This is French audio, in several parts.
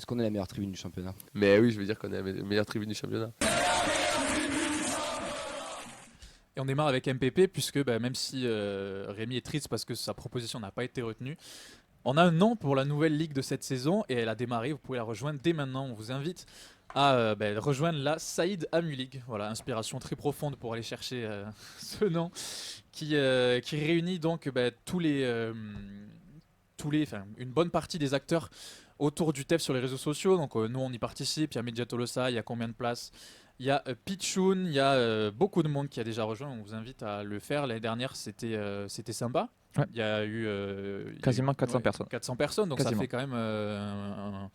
Est-ce qu'on est la meilleure tribune du championnat? Mais oui, je veux dire qu'on est la meilleure tribune du championnat. Et on démarre avec MPP puisque même si Rémi est triste parce que sa proposition n'a pas été retenue, on a un nom pour la nouvelle ligue de cette saison et elle a démarré, vous pouvez la rejoindre dès maintenant. On vous invite à rejoindre la Saïd Amu League. Voilà, inspiration très profonde pour aller chercher ce nom qui réunit donc une bonne partie des acteurs autour du TEF sur les réseaux sociaux. Donc nous on y participe, il y a Media Tolosa, il y a combien de places? Il y a Pichoun, il y a beaucoup de monde qui a déjà rejoint, on vous invite à le faire. L'année dernière c'était sympa. Ouais. Il y a eu Quasiment 400 personnes. 400 personnes, donc Quasiment. ça fait quand même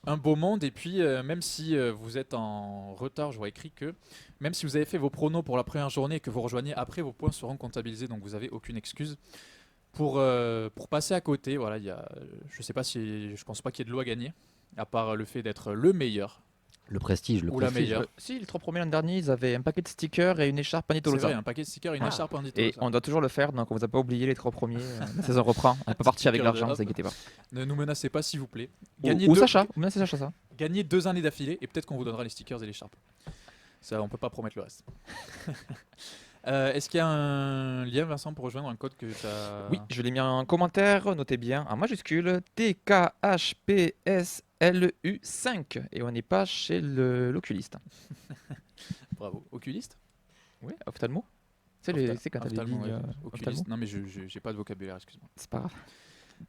un beau monde. Et puis même si vous êtes en retard, je vois écrit que même si vous avez fait vos pronos pour la première journée et que vous rejoignez après, vos points seront comptabilisés, donc vous n'avez aucune excuse pour passer à côté. Voilà, je pense pas qu'il y ait de loi à gagner, à part le fait d'être le meilleur. Le prestige, le Ou la prestige. meilleure. Si, les 3 premiers l'an dernier, ils avaient un paquet de stickers et une écharpe C'est Anitolosa. vrai, un paquet de stickers et une écharpe en Et on doit toujours le faire, donc on vous a pas oublié les 3 premiers. La saison reprend. On n'est pas parti avec Sticker l'argent, de ne vous inquiétez pas. Ne nous menacez pas, s'il vous plaît. Ou Sacha, ou c'est Sacha ça. Gagnez 2 années d'affilée et peut-être qu'on vous donnera les stickers et l'écharpe. Ça, on peut pas promettre le reste. Est-ce qu'il y a un lien, Vincent, pour rejoindre un code que tu as... Oui, je l'ai mis en commentaire, notez bien en majuscule TKHPSLU5 et on n'est pas chez l'oculiste. Bravo. Oculiste? Oui, ophtalmo. C'est quand t'as des Ophtalmo, lignes ouais. ophtalmo. Oculiste. Non, mais j'ai pas de vocabulaire, excuse-moi. C'est pas grave.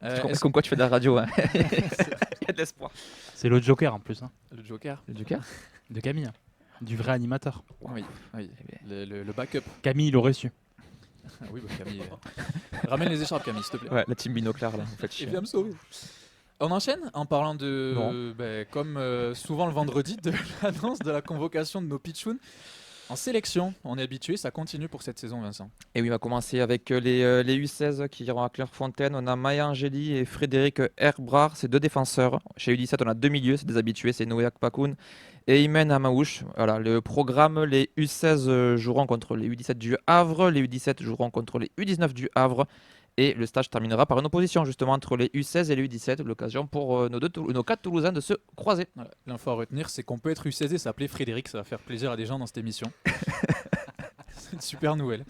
Est-ce Comme quoi tu fais de la radio, hein. Il y a de l'espoir. C'est le Joker en plus, hein, le Joker? Le Joker. de Camille, du vrai animateur. Oui, oui. Le backup. Camille, il aurait su. Ah oui, Camille. Ramène les écharpes, Camille, s'il te plaît. Ouais, la team binoclard là, vous faites Et chier. viens me sauver. On enchaîne en parlant de, comme souvent le vendredi, de l'annonce de la convocation de nos pitchouns en sélection. On est habitué, ça continue pour cette saison, Vincent. Et oui, on va commencer avec les U16 qui iront à Clairefontaine. On a Maya Angeli et Frédéric Herbrard, c'est 2 défenseurs. Chez U17, on a 2 milieux, c'est des habitués, c'est Noé Akpakoun et Imen Amaouche. Voilà, le programme, les U16 joueront contre les U17 du Havre, les U17 joueront contre les U19 du Havre. Et le stage terminera par une opposition justement entre les U16 et les U17, l'occasion pour nos 4 Toulousains de se croiser. Voilà. L'info à retenir, c'est qu'on peut être U16 et s'appeler Frédéric, ça va faire plaisir à des gens dans cette émission. C'est une super nouvelle.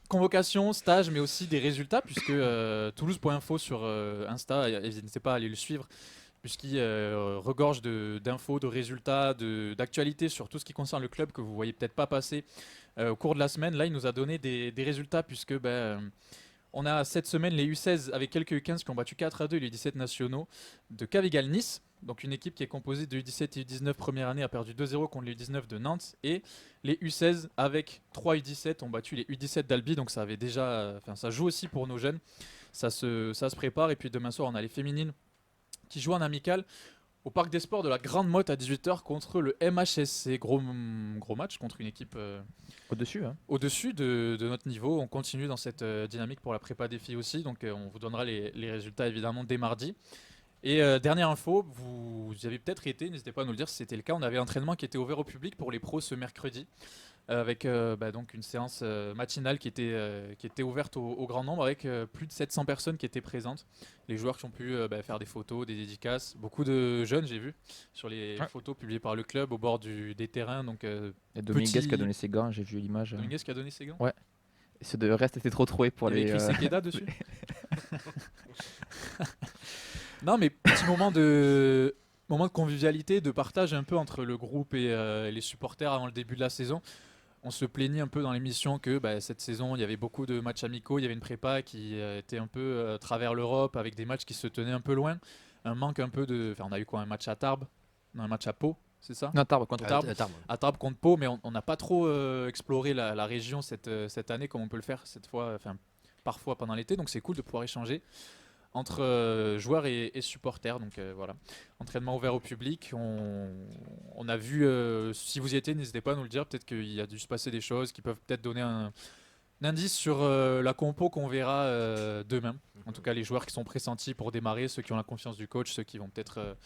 Convocation, stage, mais aussi des résultats, puisque Toulouse.info sur Insta, n'hésitez pas à aller le suivre, puisqu'il regorge d'infos, de résultats, d'actualités sur tout ce qui concerne le club que vous voyez peut-être pas passer au cours de la semaine. Là, il nous a donné des résultats, puisque on a cette semaine les U16 avec quelques U15 qui ont battu 4-2 les U17 nationaux de Cavigal Nice. Donc une équipe qui est composée de U17 et U19 première année a perdu 2-0 contre les U19 de Nantes. Et les U16 avec 3 U17 ont battu les U17 d'Albi. Donc ça avait déjà, ça joue aussi pour nos jeunes. Ça se prépare. Et puis demain soir, on a les féminines qui jouent en amical au Parc des Sports de la Grande Motte à 18h contre le MHSC. Gros match contre une équipe Au-dessus, hein. au-dessus de notre niveau. On continue dans cette dynamique pour la prépa des filles aussi. Donc on vous donnera les résultats évidemment dès mardi. Et dernière info, vous y avez peut-être été, n'hésitez pas à nous le dire si c'était le cas. On avait un entraînement qui était ouvert au public pour les pros ce mercredi. Avec donc une séance matinale qui était ouverte au grand nombre avec plus de 700 personnes qui étaient présentes. Les joueurs qui ont pu faire des photos, des dédicaces. Beaucoup de jeunes, j'ai vu, sur les photos publiées par le club au bord des terrains. Donc, Il y a Dominguez qui a donné ses gants, j'ai vu l'image. Dominguez qui a donné ses gants. Ouais. Et ceux de reste étaient trop troués pour Il y les. avait écrit Sekeda dessus. Non, mais petit moment de convivialité, de partage un peu entre le groupe et les supporters avant le début de la saison. On se plaignait un peu dans l'émission que cette saison, il y avait beaucoup de matchs amicaux, il y avait une prépa qui était un peu à travers l'Europe avec des matchs qui se tenaient un peu loin. Un manque un peu de... Enfin, on a eu quoi, un match à Tarbes, un match à Pau, c'est ça? Non, Tarbes contre Tarbes. À Tarbes contre Pau, mais on n'a pas trop exploré la région cette année comme on peut le faire cette fois, enfin, parfois pendant l'été. Donc c'est cool de pouvoir échanger entre joueurs et supporters. Donc voilà, entraînement ouvert au public. On a vu, si vous y étiez, n'hésitez pas à nous le dire. Peut-être qu'il y a dû se passer des choses qui peuvent peut-être donner un indice sur la compo qu'on verra demain. En tout cas, les joueurs qui sont pressentis pour démarrer, ceux qui ont la confiance du coach, ceux qui vont peut-être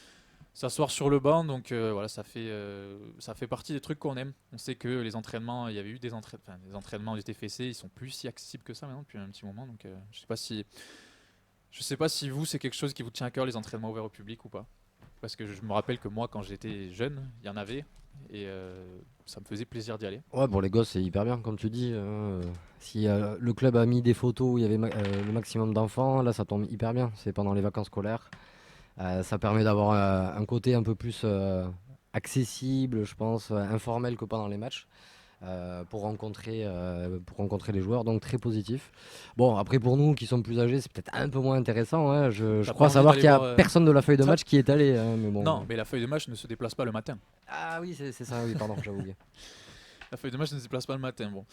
s'asseoir sur le banc. Donc voilà, ça fait partie des trucs qu'on aime. On sait que les entraînements, il y avait eu des entraînements des TFC, ils sont plus si accessibles que ça maintenant depuis un petit moment. Donc je sais pas si Je sais pas si vous, c'est quelque chose qui vous tient à cœur, les entraînements ouverts au public ou pas. Parce que je me rappelle que moi, quand j'étais jeune, il y en avait. Et ça me faisait plaisir d'y aller. Ouais, pour les gosses, c'est hyper bien, comme tu dis. Si le club a mis des photos où il y avait le maximum d'enfants, là, ça tombe hyper bien. C'est pendant les vacances scolaires. Ça permet d'avoir un côté un peu plus accessible, je pense, informel que pendant les matchs. Pour rencontrer les joueurs, donc très positif. Bon, après pour nous qui sommes plus âgés, c'est peut-être un peu moins intéressant. Hein. Je T'as crois pas envie savoir qu'il n'y a d'aller voir, personne de la feuille de ça match qui est allé. Hein, mais bon. Non, mais la feuille de match ne se déplace pas le matin. Ah oui, c'est ça, oui, pardon, j'avais oublié. La feuille de match ne se déplace pas le matin. Bon.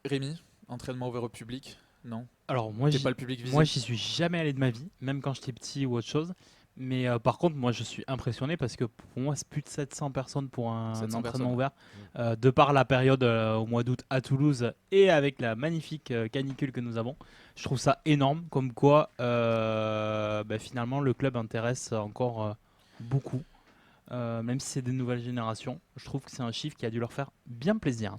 Rémi, entraînement ouvert au public? Non. Alors moi, T'es pas le public visé? moi, j'y suis jamais allé de ma vie, même quand j'étais petit ou autre chose. Mais par contre, moi, je suis impressionné parce que pour moi, c'est plus de 700 personnes pour un 700 entraînement personnes. ouvert. De par la période au mois d'août à Toulouse et avec la magnifique canicule que nous avons, je trouve ça énorme. Comme quoi, finalement, le club intéresse encore beaucoup. Même si c'est des nouvelles générations, je trouve que c'est un chiffre qui a dû leur faire bien plaisir.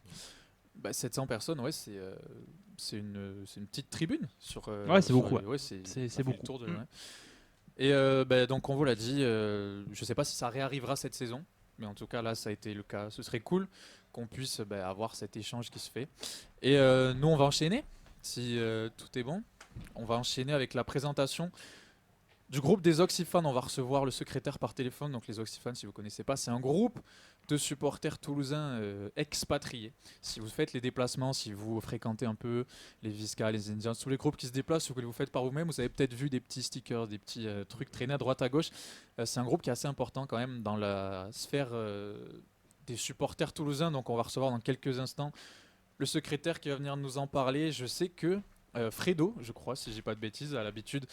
700 personnes, ouais, c'est une petite tribune. Ouais, c'est beaucoup, Ouais, ça C'est fait le beaucoup. tour de- ouais. Et donc, on vous l'a dit, je sais pas si ça réarrivera cette saison, mais en tout cas, là, ça a été le cas. Ce serait cool qu'on puisse avoir cet échange qui se fait. Et nous, on va enchaîner, si tout est bon. On va enchaîner avec la présentation du groupe des Oxyfans. On va recevoir le secrétaire par téléphone. Donc les Oxyfans, si vous ne connaissez pas, c'est un groupe de supporters toulousains expatriés. Si vous faites les déplacements, si vous fréquentez un peu les Visca, les Indians, tous les groupes qui se déplacent ou que vous faites par vous-même, vous avez peut-être vu des petits stickers, des petits trucs traîner à droite à gauche. C'est un groupe qui est assez important quand même dans la sphère des supporters toulousains. Donc on va recevoir dans quelques instants le secrétaire qui va venir nous en parler. Je sais que Fredo, je crois, si je dis pas de bêtises, a l'habitude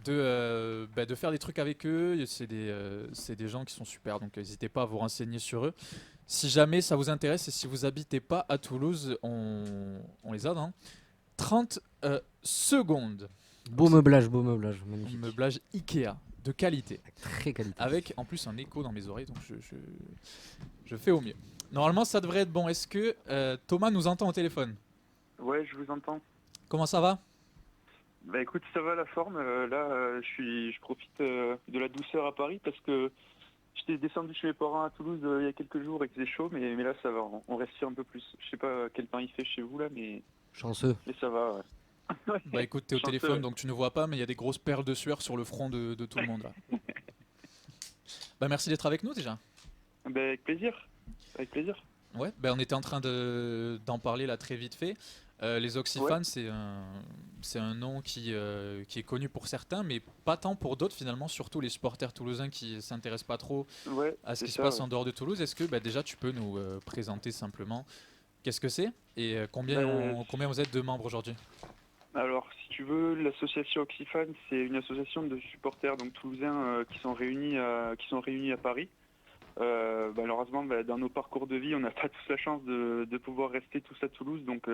de faire des trucs avec eux. C'est des gens qui sont super, donc n'hésitez pas à vous renseigner sur eux. Si jamais ça vous intéresse et si vous habitez pas à Toulouse, on les a dans 30 secondes. Beau meublage, magnifique. Meublage Ikea de qualité, Très qualité. avec en plus un écho dans mes oreilles, donc je fais au mieux. Normalement, ça devrait être bon. Est-ce que Thomas nous entend au téléphone? Ouais, je vous entends. Comment ça va? Bah écoute, ça va la forme. Je profite de la douceur à Paris parce que j'étais descendu chez mes parents à Toulouse il y a quelques jours et qu'il faisait chaud, mais là ça va, on respire un peu plus. Je sais pas quel temps il fait chez vous là, mais Chanceux. ça va. Ouais. Ouais. Bah écoute, t'es au Chanceux, téléphone ouais. donc tu ne vois pas, mais il y a des grosses perles de sueur sur le front de tout le monde là. Bah merci d'être avec nous déjà. Bah, avec plaisir. Avec plaisir. Ouais, bah on était en train d'en parler là très vite fait. Les Oxyfans, c'est un nom qui est connu pour certains, mais pas tant pour d'autres finalement, surtout les supporters toulousains qui s'intéressent pas trop Ouais, à ce c'est qui se ça, passe ouais. en dehors de Toulouse. Est-ce que déjà tu peux nous présenter simplement qu'est-ce que c'est et combien vous êtes de membres aujourd'hui? Alors, si tu veux, l'association Oxyfan, c'est une association de supporters donc toulousains qui sont réunis à Paris. Malheureusement, dans nos parcours de vie, on n'a pas tous la chance de pouvoir rester tous à Toulouse, donc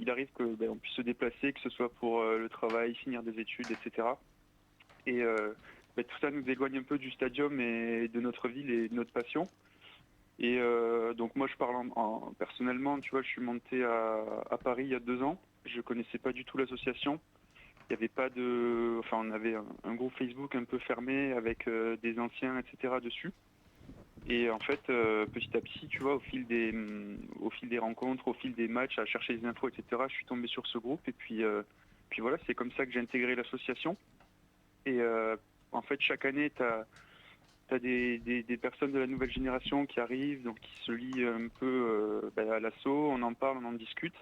il arrive que on puisse se déplacer, que ce soit pour le travail, finir des études, etc. Et tout ça nous éloigne un peu du stadium et de notre ville et de notre passion. Et donc moi, je parle personnellement, tu vois, je suis monté à Paris il y a 2 ans. Je connaissais pas du tout l'association. Il y avait pas on avait un groupe Facebook un peu fermé avec des anciens, etc. dessus. Et en fait, petit à petit, tu vois, au fil des rencontres, au fil des matchs, à chercher des infos, etc., je suis tombé sur ce groupe. Et puis voilà, c'est comme ça que j'ai intégré l'association. Et en fait, chaque année, t'as des personnes de la nouvelle génération qui arrivent, donc qui se lient un peu à l'assaut, on en parle, on en discute.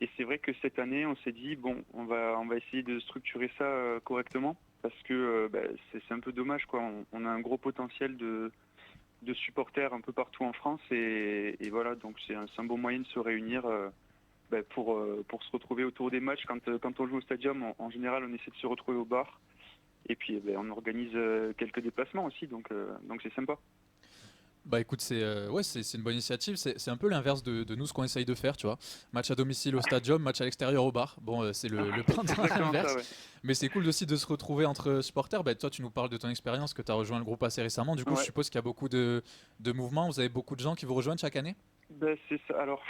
Et c'est vrai que cette année, on s'est dit, bon, on va essayer de structurer ça correctement, parce que c'est un peu dommage, quoi. On a un gros potentiel de supporters un peu partout en France, et voilà, donc c'est un bon moyen de se réunir pour se retrouver autour des matchs. Quand on joue au stadium, en général, on essaie de se retrouver au bar, et puis on organise quelques déplacements aussi, donc c'est sympa. Bah écoute, c'est une bonne initiative. C'est un peu l'inverse de nous, ce qu'on essaye de faire, tu vois. Match à domicile au stadium, match à l'extérieur au bar. Bon, c'est le pendant Exactement inverse. ça, ouais. Mais c'est cool aussi de se retrouver entre supporters. Bah, toi, tu nous parles de ton expérience, que tu as rejoint le groupe assez récemment. Du coup, Ouais. je suppose qu'il y a beaucoup de mouvements. Vous avez beaucoup de gens qui vous rejoignent chaque année? C'est ça. Alors,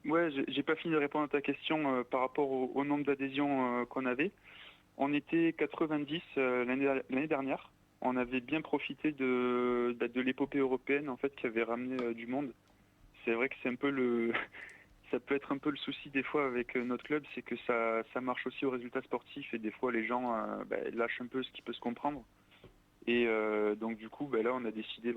ouais, j'ai pas fini de répondre à ta question par rapport au nombre d'adhésions qu'on avait. On était 90 l'année dernière. On avait bien profité de l'épopée européenne en fait qui avait ramené du monde. C'est vrai que c'est un peu ça peut être un peu le souci des fois avec notre club, c'est que ça marche aussi aux résultats sportifs et des fois les gens lâchent un peu ce qui peut se comprendre. Et donc du coup, là on a décidé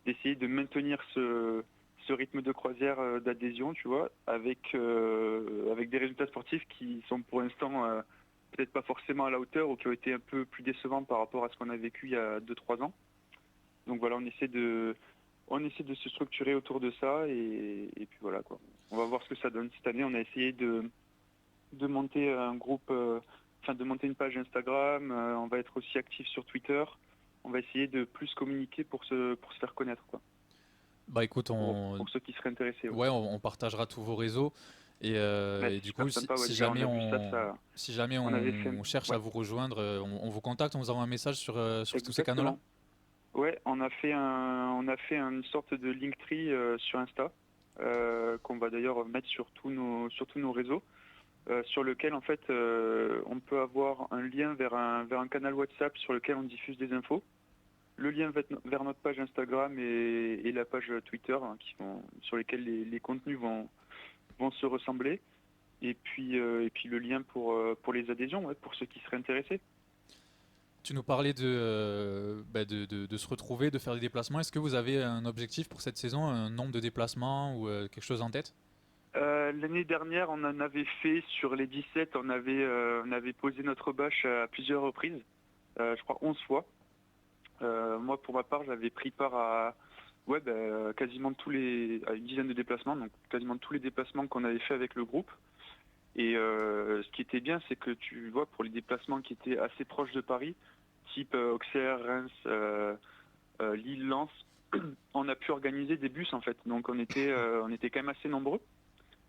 d'essayer de maintenir ce rythme de croisière d'adhésion, tu vois, avec des résultats sportifs qui sont pour l'instant peut-être pas forcément à la hauteur ou qui ont été un peu plus décevants par rapport à ce qu'on a vécu il y a 2-3 ans. Donc voilà, on essaie de se structurer autour de ça et puis voilà quoi. On va voir ce que ça donne cette année. On a essayé de monter un groupe, de monter une page Instagram. On va être aussi actif sur Twitter. On va essayer de plus communiquer pour se faire connaître quoi. Bah écoute, Pour ceux qui seraient intéressés. ouais, on partagera tous vos réseaux. Et du coup, Super sympa, ouais, si déjà, jamais on a vu ça, si jamais on avait fait. on cherche à Ouais, vous rejoindre, on vous contacte, on vous envoie un message sur tous ces canaux-là. exactement. Ouais, on a fait une sorte de Linktree sur Insta qu'on va d'ailleurs mettre sur tous nos réseaux, sur lequel en fait on peut avoir un lien vers un canal WhatsApp sur lequel on diffuse des infos, le lien vers notre page Instagram et la page Twitter sur lesquels les contenus vont se ressembler, et puis le lien pour les adhésions, ouais, pour ceux qui seraient intéressés. Tu nous parlais de se retrouver, de faire des déplacements. Est-ce que vous avez un objectif pour cette saison, un nombre de déplacements ou quelque chose en tête? L'année dernière, on en avait fait sur les 17, on avait posé notre bâche à plusieurs reprises, je crois 11 fois. Moi, pour ma part, j'avais pris part quasiment à une dizaine de déplacements, donc quasiment tous les déplacements qu'on avait fait avec le groupe. Et ce qui était bien, c'est que tu vois, pour les déplacements qui étaient assez proches de Paris, type Auxerre, Reims, Lille, Lens, on a pu organiser des bus en fait. Donc on était quand même assez nombreux.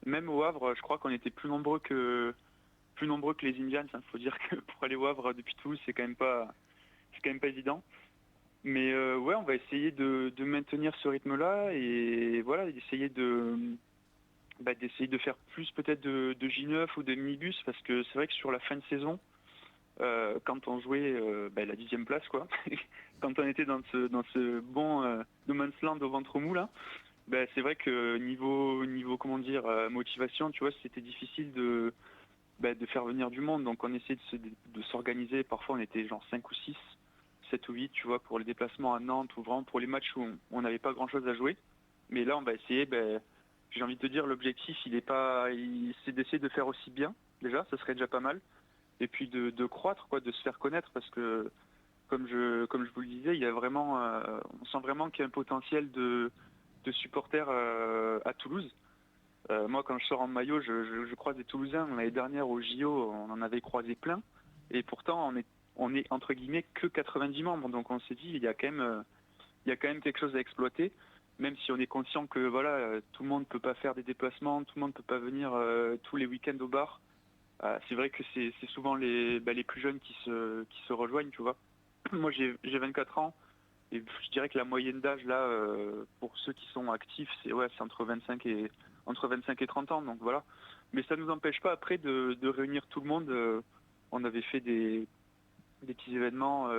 Même au Havre, je crois qu'on était plus nombreux que les Indians. Il faut dire que pour aller au Havre depuis Toulouse, c'est quand même pas évident. Mais ouais, on va essayer de maintenir ce rythme-là et voilà, d'essayer de faire plus peut-être de J9 ou de minibus, parce que c'est vrai que sur la fin de saison, quand on jouait la 10e place, quoi, quand on était dans ce bon no man's land au ventre mou là, c'est vrai que niveau comment dire motivation, tu vois, c'était difficile de faire venir du monde. Donc on essayait de s'organiser. Parfois on était genre 5 ou 6, 7 ou 8, tu vois, pour les déplacements à Nantes ou vraiment pour les matchs où on n'avait pas grand chose à jouer. Mais là on va essayer, j'ai envie de te dire, l'objectif c'est d'essayer de faire aussi bien, déjà, ça serait déjà pas mal. Et puis de croître, quoi, de se faire connaître, parce que comme je vous le disais, il y a vraiment, on sent vraiment qu'il y a un potentiel de supporters à Toulouse. Moi, quand je sors en maillot, je croise des Toulousains. L'année dernière au JO, on en avait croisé plein, et pourtant on est entre guillemets que 90 membres. Donc on s'est dit, il y a quand même quelque chose à exploiter, même si on est conscient que voilà, tout le monde peut pas faire des déplacements, tout le monde peut pas venir tous les week-ends au bar. C'est vrai que c'est souvent les plus jeunes qui se rejoignent, tu vois. Moi j'ai 24 ans et je dirais que la moyenne d'âge là pour ceux qui sont actifs, c'est entre 25 et 30 ans, donc voilà. Mais ça nous empêche pas après de réunir tout le monde. On avait fait des petits événements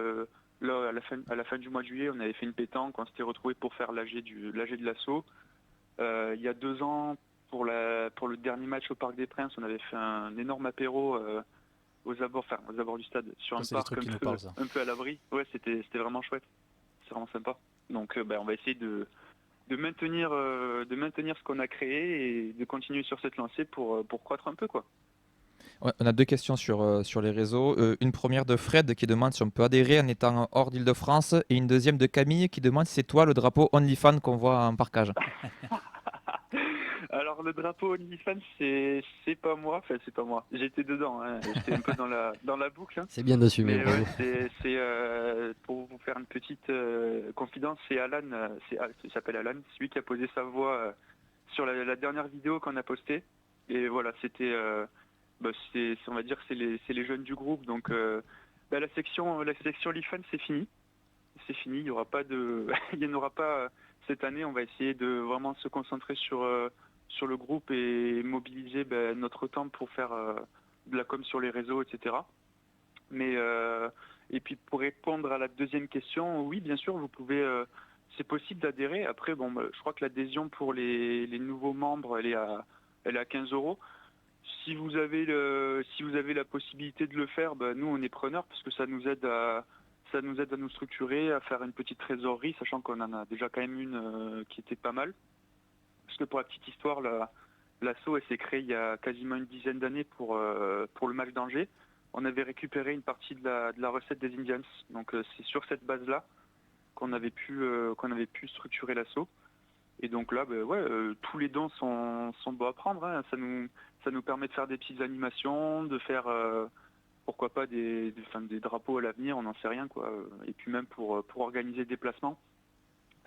là à la fin du mois de juillet, on avait fait une pétanque, on s'était retrouvés pour faire l'AG de l'assaut. Il y a 2 ans, pour le dernier match au Parc des Princes, on avait fait un énorme apéro aux abords du stade, sur Ça, un c'est des parc trucs qui nous parlent, ça. un peu à l'abri. Ouais, c'était vraiment chouette. C'est vraiment sympa. Donc on va essayer de maintenir ce qu'on a créé et de continuer sur cette lancée pour croître un peu, quoi. Ouais, on a 2 questions sur les réseaux. Une première de Fred qui demande si on peut adhérer en étant hors d'Île-de-France, et une deuxième de Camille qui demande si c'est toi le drapeau OnlyFans qu'on voit en parkage. Alors le drapeau OnlyFans, c'est pas moi, enfin c'est pas moi. J'étais dedans, hein. J'étais un peu dans la boucle, hein. C'est bien d'assumer, Mais bravo. ouais, c'est pour vous faire une petite confidence, c'est Alan, il s'appelle Alan, c'est lui qui a posé sa voix sur la dernière vidéo qu'on a postée. Et voilà, c'était, on va dire, que c'est les jeunes du groupe. Donc la section OnlyFans, c'est fini. C'est fini, il y aura pas il n'y en aura pas cette année. On va essayer de vraiment se concentrer sur le groupe et mobiliser notre temps pour faire de la com sur les réseaux, etc. Et puis pour répondre à la deuxième question, oui, bien sûr, vous pouvez. C'est possible d'adhérer. Après, je crois que l'adhésion pour les nouveaux membres, elle est à 15 euros. Si vous avez la possibilité de le faire, nous on est preneurs parce que ça nous aide à nous structurer, à faire une petite trésorerie, sachant qu'on en a déjà quand même une qui était pas mal. Parce que pour la petite histoire, l'asso elle s'est créée il y a quasiment une dizaine d'années pour le match d'Angers. On avait récupéré une partie de la recette des Indians. Donc c'est sur cette base-là qu'on avait pu structurer l'asso. Et donc là, tous les dons sont beaux à prendre. Hein. Ça nous permet de faire des petites animations, de faire pourquoi pas des drapeaux à l'avenir, on n'en sait rien quoi. Et puis même pour organiser des déplacements,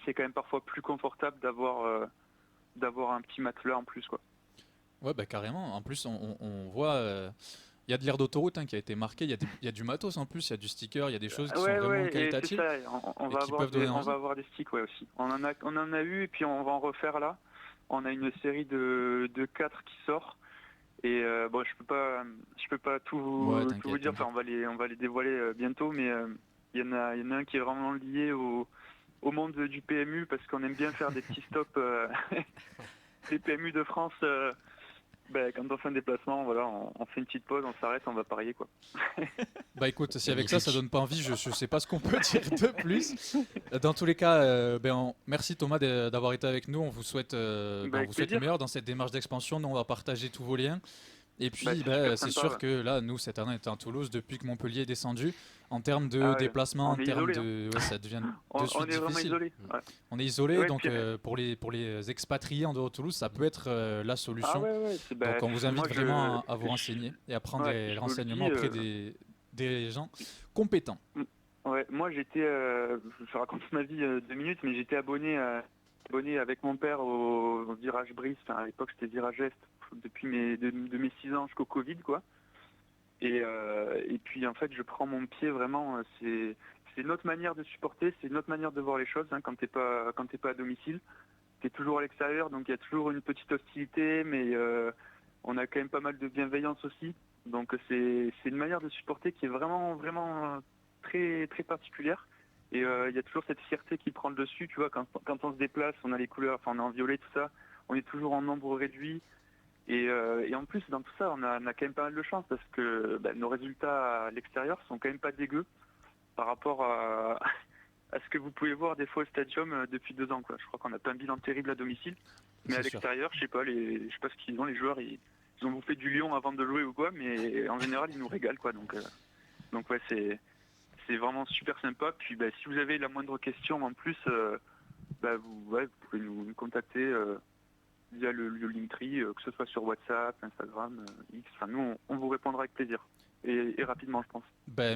c'est quand même parfois plus confortable d'avoir un petit matelas en plus quoi. Ouais, carrément. En plus, on voit. Il y a de l'air d'autoroute qui a été marqué, il y a du matos en plus, il y a du sticker, il y a des choses qui sont vraiment qualitatives. C'est ça. On va avoir des sticks aussi. On en a eu et puis on va en refaire là. On a une série de 4 qui sort. Et je peux pas tout vous dire. Enfin, on va les dévoiler bientôt, mais il y en a un qui est vraiment lié au monde du PMU parce qu'on aime bien faire des petits stops. Les PMU de France. Quand on fait un déplacement, voilà, on fait une petite pause, on s'arrête, on va parier quoi. Écoute, si avec ça donne pas envie, je sais pas ce qu'on peut dire de plus. Dans tous les cas, merci Thomas d'avoir été avec nous. On vous souhaite, le meilleur dans cette démarche d'expansion. Nous, on va partager tous vos liens. Et puis, c'est sûr que là, nous, cette année, on était à Toulouse depuis que Montpellier est descendu. En termes de déplacement, en termes de, ça devient de suite difficile. Vraiment isolé. Ouais. On est isolé, donc pour les expatriés en dehors de Toulouse, ça peut être la solution. Donc on vous invite vraiment à vous renseigner et à prendre des renseignements auprès des gens compétents. Ouais, moi j'étais, je raconte ma vie 2 minutes, mais j'étais abonné avec mon père au Virage Brice. Enfin, à l'époque c'était Virage Est depuis de mes 6 ans jusqu'au Covid quoi. Et puis en fait je prends mon pied vraiment, c'est une autre manière de supporter, c'est une autre manière de voir les choses quand t'es pas à domicile, t'es toujours à l'extérieur donc il y a toujours une petite hostilité mais on a quand même pas mal de bienveillance aussi, donc c'est une manière de supporter qui est vraiment vraiment très très particulière et il y a toujours cette fierté qui prend le dessus, tu vois, quand on se déplace, on a les couleurs, enfin on est en violet tout ça, on est toujours en nombre réduit. Et en plus, dans tout ça, on a quand même pas mal de chance parce que nos résultats à l'extérieur sont quand même pas dégueux par rapport à ce que vous pouvez voir des fois au stadium depuis 2 ans. Quoi. Je crois qu'on n'a pas un bilan terrible à domicile, mais à l'extérieur, je sais pas ce qu'ils ont, les joueurs, ils ont bouffé du lion avant de jouer ou quoi, mais en général, ils nous régalent. Quoi. Donc ouais, c'est vraiment super sympa. Puis si vous avez la moindre question en plus, vous pouvez nous contacter. Via le Linktree, que ce soit sur WhatsApp, Instagram, X. Enfin, nous, on vous répondra avec plaisir. Et rapidement, je pense.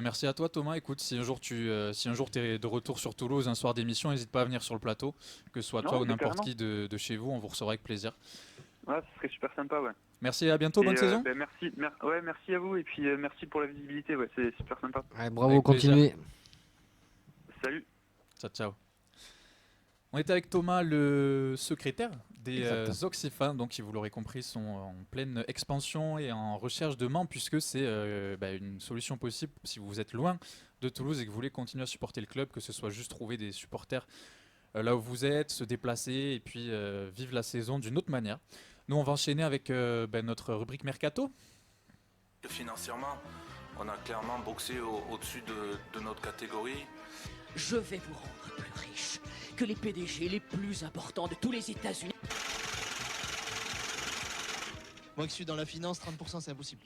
Merci à toi, Thomas. Écoute, si un jour tu es de retour sur Toulouse, un soir d'émission, n'hésite pas à venir sur le plateau, que ce soit toi ou n'importe qui de chez vous, on vous recevra avec plaisir. Ouais, ce serait super sympa, ouais. Merci, à bientôt, bonne saison. Merci à vous et puis merci pour la visibilité, ouais, c'est super sympa. Ouais, bravo, continuez. Salut. Ciao. On était avec Thomas, le secrétaire des Oxyfans, donc qui, vous l'aurez compris, sont en pleine expansion et en recherche de membres, puisque c'est une solution possible si vous êtes loin de Toulouse et que vous voulez continuer à supporter le club, que ce soit juste trouver des supporters là où vous êtes, se déplacer et puis vivre la saison d'une autre manière. Nous, on va enchaîner avec notre rubrique Mercato. Financièrement, on a clairement boxé au-dessus de notre catégorie. Je vais vous rendre plus riche que les PDG les plus importants de tous les États-Unis. Moi qui suis dans la finance, 30% c'est impossible.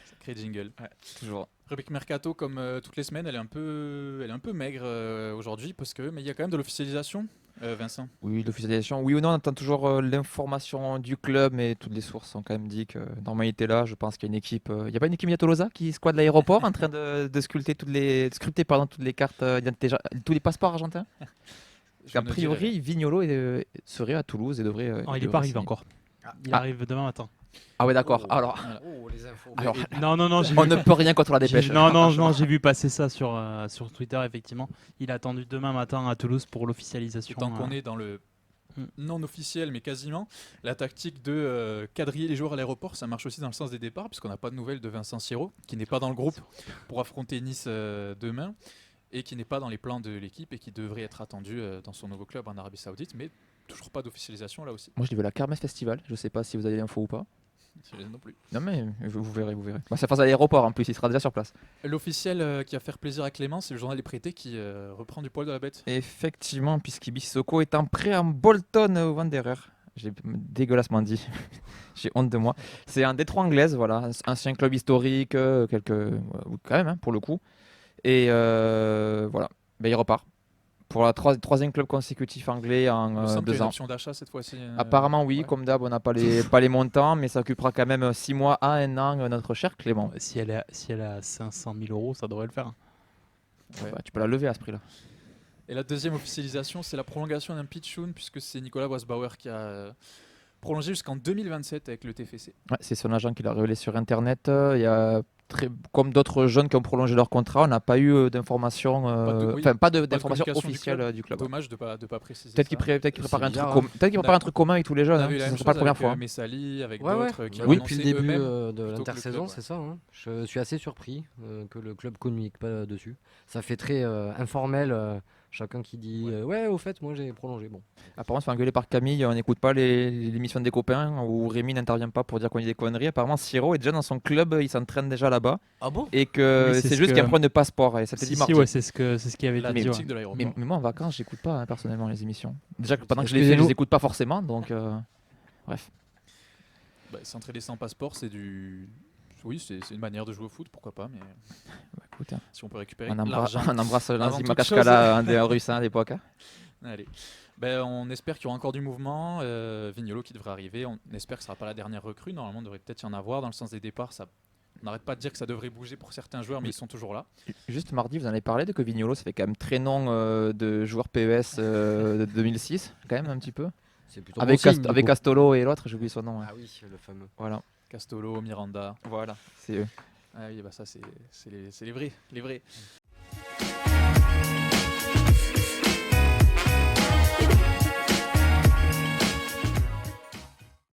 Sacré jingle. Ouais, toujours. Rubrique Mercato, comme toutes les semaines, elle est un peu maigre aujourd'hui, mais il y a quand même de l'officialisation, Vincent. Oui, l'officialisation. Oui ou non, on attend toujours l'information du club, mais toutes les sources ont quand même dit que normalement il était là. Je pense qu'il y a une équipe. Il n'y a pas une équipe à Tolosa qui squatte l'aéroport en train de sculpter toutes les cartes d'identité, tous les passeports argentins. A priori, Vignolo serait à Toulouse et devrait. Il n'est pas arrivé encore. Il arrive demain matin. Ah ouais, d'accord. Alors, les infos. Non, on ne peut rien contre la dépêche. Non, j'ai vu passer ça sur Twitter, effectivement. Il est attendu demain matin à Toulouse pour l'officialisation. Tant qu'on est dans le non officielle, mais quasiment, la tactique de quadriller les joueurs à l'aéroport, ça marche aussi dans le sens des départs, puisqu'on n'a pas de nouvelles de Vincent Siro, qui n'est pas dans le groupe pour affronter Nice demain, et qui n'est pas dans les plans de l'équipe, et qui devrait être attendu dans son nouveau club en Arabie Saoudite, mais toujours pas d'officialisation là aussi. Moi, je l'ai vu à la Kermesse Festival. Je sais pas si vous avez l'info ou pas. Non plus. Non, mais vous verrez. Bah, ça passe à l'aéroport en plus, il sera déjà sur place. L'officiel qui va faire plaisir à Clément, c'est le journal Les Prêtés qui reprend du poil de la bête. Effectivement, puisqu'Ibi Sissoko est en prêt en Bolton au Wanderers. J'ai dégueulassement dit. J'ai honte de moi. C'est un Détroit anglaise, voilà, ancien club historique, quand même pour le coup. Et voilà, il repart pour la troisième club consécutif anglais en 2 ans. Une option d'achat cette fois-ci. Apparemment oui, ouais. Comme d'hab, on n'a pas les montants, mais ça occupera quand même 6 mois à 1 an notre cher Clément. Si elle est à 500 000 €, ça devrait le faire. Ouais. Bah, tu peux la lever à ce prix-là. Et la deuxième officialisation, c'est la prolongation d'un pitchoun, puisque c'est Nicolas Wasbauer qui a prolongé jusqu'en 2027 avec le TFC. Ouais, c'est son agent qui l'a révélé sur Internet. Il y a comme d'autres jeunes qui ont prolongé leur contrat, on n'a pas eu d'informations, pas d'informations officielles du club. Dommage de pas préciser. Peut-être qu'il prépare un truc commun. Peut-être qu'il prépare un truc commun avec tous les jeunes. Ce sera pas la première fois. Messali, avec Ouais, d'autres qui oui, l'ont depuis le annoncé début eux-mêmes, de plutôt que l'intersaison, le club, c'est ça. Hein. Je suis assez surpris que le club communique pas dessus. Ça fait très informel. Chacun qui dit ouais, au fait, moi j'ai prolongé. Bon. Apparemment, on se fait engueuler par Camille, on n'écoute pas l'émission des copains où Rémi n'intervient pas pour dire qu'on dit des conneries. Apparemment, Siro est déjà dans son club, il s'entraîne déjà là-bas. Ah bon? Et que Oui, c'est juste qu'il y a un problème de passeport. Et ça te dit mardi. ouais, c'est ce qu'il y avait La dit. politique de l'aéroport. Mais moi en vacances, j'écoute pas personnellement les émissions. Déjà que pendant que je les fais, je Excusez-nous. les écoute pas forcément. Donc, bref. S'entraîner sans passeport, c'est du. Oui, c'est une manière de jouer au foot, pourquoi pas, mais Bah, écoute, hein, si on peut récupérer on embrasse l'argent. Lanzi toute Makashkala, un des Russes à l'époque. Hein. Allez. On espère qu'il y aura encore du mouvement. Vignolo qui devrait arriver. On espère que ce ne sera pas la dernière recrue. Normalement, on devrait peut-être y en avoir. Dans le sens des départs, on n'arrête pas de dire que ça devrait bouger pour certains joueurs, mais ils sont toujours là. Juste mardi, vous en avez parlé de que Vignolo, ça fait quand même très nom de joueur PES de 2006, quand même un petit peu. C'est plutôt Avec, bon signe, avec Nico. Castolo et l'autre, j'ai oublié son nom. Ah oui, le fameux. Voilà, Castolo, Miranda. voilà, c'est eux. Ah oui, ça, c'est les vrais.